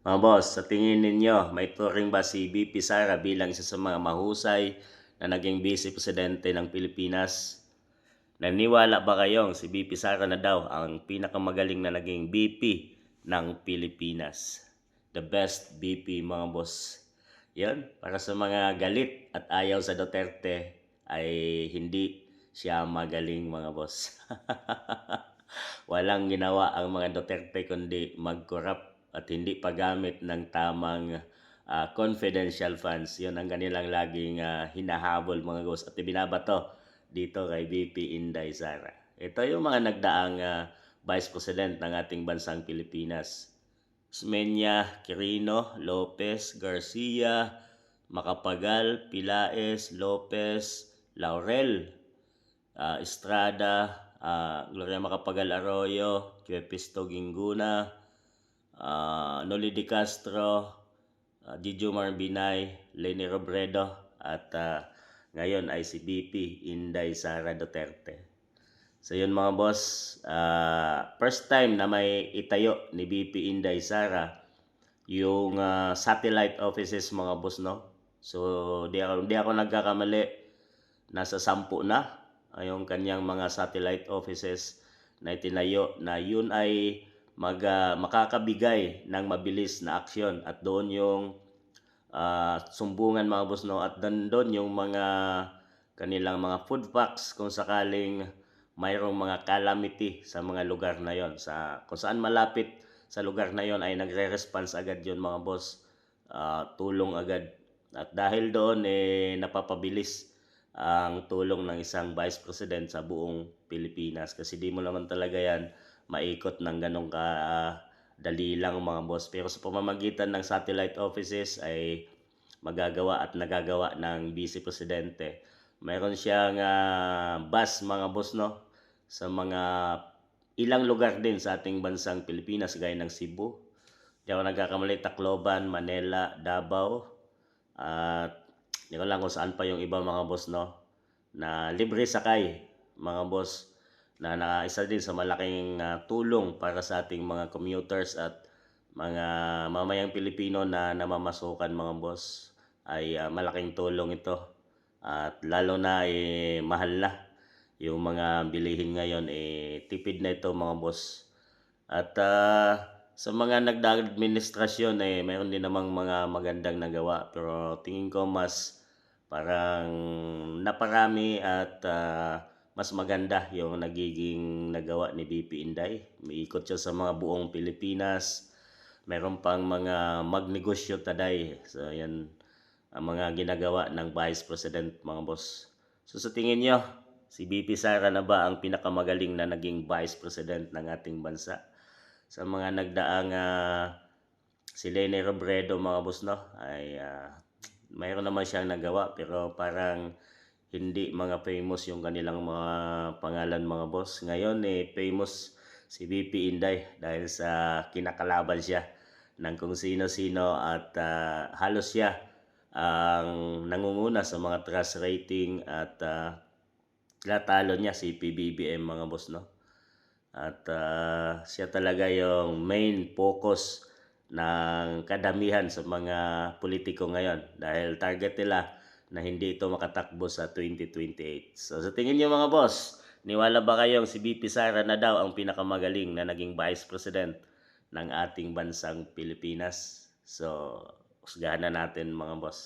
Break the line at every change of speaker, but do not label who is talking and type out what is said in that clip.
Mga boss, sa tingin ninyo, may turing ba si VP Sara bilang isa sa mga mahusay na naging vice presidente ng Pilipinas? Naniwala ba kayong si VP Sara na daw ang pinakamagaling na naging VP ng Pilipinas? The best VP, mga boss. Yan, para sa mga galit at ayaw sa Duterte ay hindi siya magaling, mga boss. Walang ginawa ang mga Duterte kundi mag-corrupt at hindi paggamit ng tamang confidential funds. Yun ang kanilang laging hinahabol, mga boss, at ibinabato dito kay VP Inday Sara. Ito yung mga nagdaang Vice President ng ating bansang Pilipinas. Osmeña, Quirino, Lopez, Garcia, Macapagal, Pilaes, Lopez, Laurel, Estrada, Gloria Macapagal Arroyo, Cuepisto Ginguna, Noli Di Castro, Gigi Marbinay, Leni Robredo, at ngayon ay si BP Inday Sara Duterte. So yun, mga boss, first time na may itayo ni BP Inday Sara yung satellite offices, mga boss, no? So di ako nagkakamali, nasa 10 na yung kanyang mga satellite offices na itinayo, na yun ay makakabigay ng mabilis na aksyon, at doon yung sumbungan, mga boss, no, at doon yung mga kanilang mga food packs kung sakaling mayroong mga calamity sa mga lugar na yon, sa kung saan malapit sa lugar na yon ay nagre-response agad yon, mga boss. Tulong agad, at dahil doon napapabilis ang tulong ng isang vice president sa buong Pilipinas, kasi di mo naman talaga yan maikot ng ganong dali lang, mga boss. Pero sa pamamagitan ng satellite offices ay magagawa at nagagawa ng vice presidente. Mayroon siyang bus, mga boss, no, sa mga ilang lugar din sa ating bansang Pilipinas, gaya ng Cebu, di ako nagkakamali, Tacloban, Manila, Davao, at di ko lang kung saan pa yung iba, mga boss, no, na libre sakay, mga boss, na nakaisa din sa malaking tulong para sa ating mga commuters at mga mamayang Pilipino na namamasukan, mga boss. Ay malaking tulong ito, at lalo na mahal na yung mga bilihin ngayon, tipid na ito, mga boss. At sa mga nagdaang administrasyon mayroon din namang mga magandang nagawa, pero tingin ko mas parang naparami at mas maganda yung nagiging nagawa ni BP Inday. Umiikot siya sa mga buong Pilipinas. Meron pang mga magnegosyo taday. So yan ang mga ginagawa ng Vice President, mga boss. So sa tingin nyo, si BP Sara na ba ang pinakamagaling na naging Vice President ng ating bansa? Sa mga nagdaang si Leni Robredo, mga boss, no, ay mayroon naman siyang nagawa, pero parang hindi mga famous yung kanilang mga pangalan, mga boss. Ngayon famous si BP Inday dahil sa kinakalaban siya ng kung sino-sino, at halos siya ang nangunguna sa mga trust rating, at talo niya si PBBM, mga boss, no. At siya talaga yung main focus ng kadamihan sa mga politiko ngayon, dahil target nila na hindi ito makatakbo sa 2028. So sa tingin niyo, mga boss, niwala ba kayong si BP Sara na daw ang pinakamagaling na naging Vice President ng ating bansang Pilipinas? So husgahan na natin, mga boss.